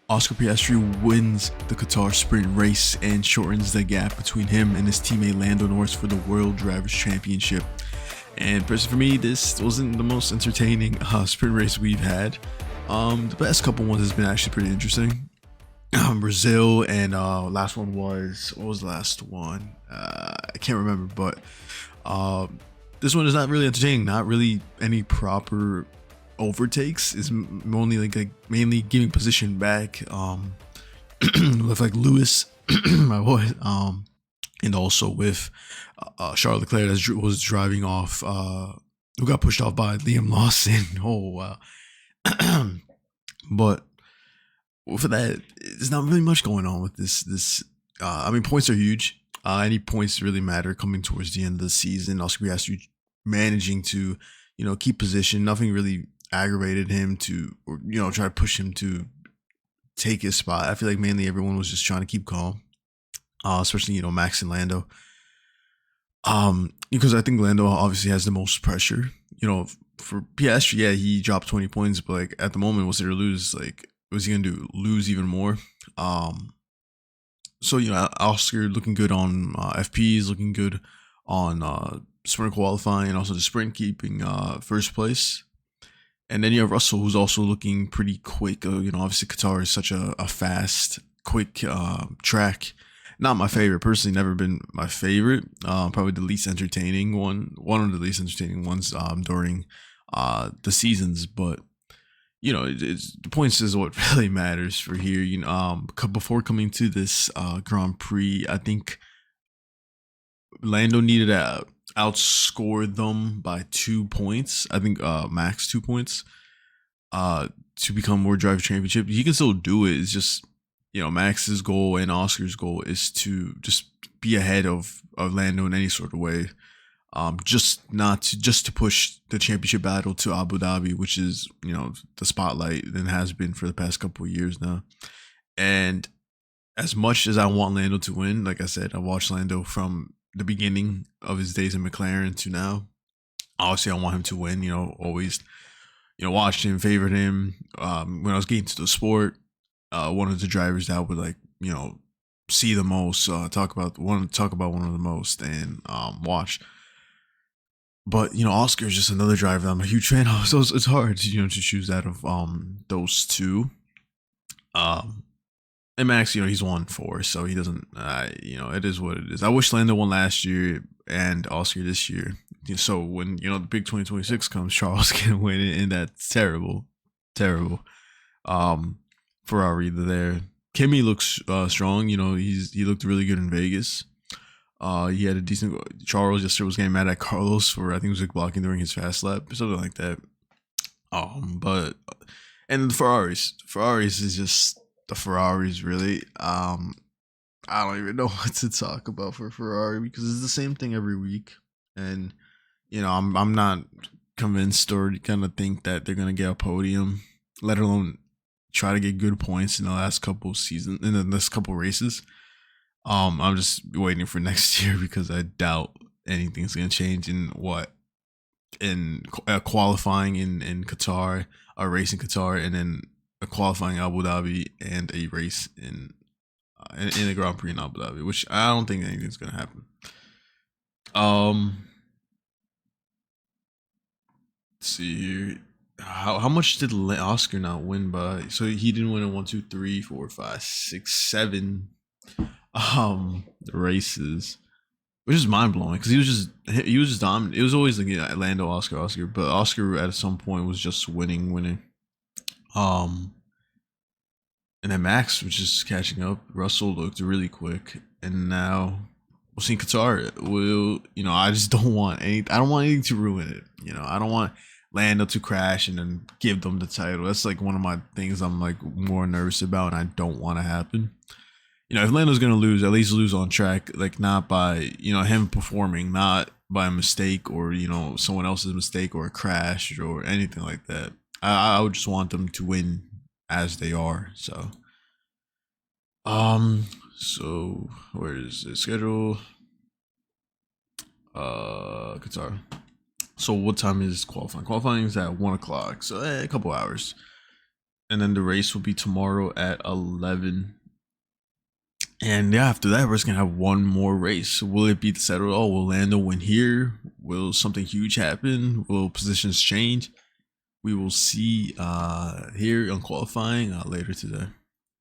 Oscar Piastri wins the Qatar sprint race and shortens the gap between him and his teammate Landonorris for the World Drivers' Championship. And personally for me, this wasn't the most entertaining sprint race we've had. The past couple ones has been actually pretty interesting. Brazil and last one was, what was the last one? I can't remember, but this one is not really entertaining. Not really any proper overtakes. Is only like mainly giving position back with like Lewis, my boy, and also with Charles Leclerc that was driving off, who got pushed off by Liam Lawson. Oh wow. But for that, there's not really much going on with this. I mean, points are huge. Any points really matter coming towards the end of the season. Oscar Piastri managing to, keep position. Nothing really aggravated him to, or try to push him to take his spot. I feel like mainly everyone was just trying to keep calm, especially Max and Lando. Because I think Lando obviously has the most pressure. For Piastri, yeah, he dropped 20 points, but like at the moment, was there to lose? Like, was he gonna lose even more? So Oscar looking good on FPs, looking good on sprint qualifying, and also the sprint keeping first place. And then you have Russell, who's also looking pretty quick. Obviously Qatar is such a fast, quick track. Not my favorite, personally, never been my favorite. Probably the least entertaining one of the least entertaining ones during the seasons. But it's the points is what really matters for here. Before coming to this Grand Prix, I think Lando needed to outscore them by 2 points. I think max 2 points to become World Driver Championship. He can still do it. It's just Max's goal and Oscar's goal is to just be ahead of Lando in any sort of way. Just to push the championship battle to Abu Dhabi, which is the spotlight and has been for the past couple of years now. And as much as I want Lando to win, like I said, I watched Lando from the beginning of his days in McLaren to now. Obviously, I want him to win. Always watched him, favored him. When I was getting to the sport, one of the drivers that I would see the most, talk about one of the most, and watch. But Oscar is just another driver that I'm a huge fan of, so it's hard to choose out of those two. And Max, he's 1-4, so he doesn't. It is what it is. I wish Lando won last year and Oscar this year. So when the big 2026 comes, Charles can win it, and that's terrible. Ferrari there. Kimi looks strong. He looked really good in Vegas. He had a decent. Charles yesterday was getting mad at Carlos for, I think it was like blocking during his fast lap, something like that. But and the Ferraris is just the Ferraris, really. I don't even know what to talk about for Ferrari because it's the same thing every week, and I'm not convinced or kind of think that they're gonna get a podium, let alone try to get good points in the last couple races. I'm just waiting for next year because I doubt anything's gonna change in qualifying in Qatar, a race in Qatar, and then a qualifying Abu Dhabi and a race in a Grand Prix in Abu Dhabi, which I don't think anything's gonna happen. Let's see here. How much did Oscar not win by? So he didn't win in 1, 2, 3, 4, 5, 6, 7 races, which is mind blowing because he was just dominant. It was always like Lando, Oscar, but Oscar at some point was just winning. And then Max was just catching up. Russell looked really quick, and now we'll see Qatar. I just don't want anything to ruin it. I don't want Lando to crash and then give them the title. That's like one of my things I'm like more nervous about, and I don't want to happen. If Lando's gonna lose, at least lose on track, like not by him performing, not by a mistake or someone else's mistake or a crash or anything like that. I would just want them to win as they are. So where is the schedule? Qatar. So what time is qualifying? Qualifying is at 1 o'clock, so a couple hours. and then the race will be tomorrow at 11. And yeah, after that, we're just gonna have one more race. Will it be decided? Oh, will Lando win here? Will something huge happen? Will positions change? We will see here on qualifying later today.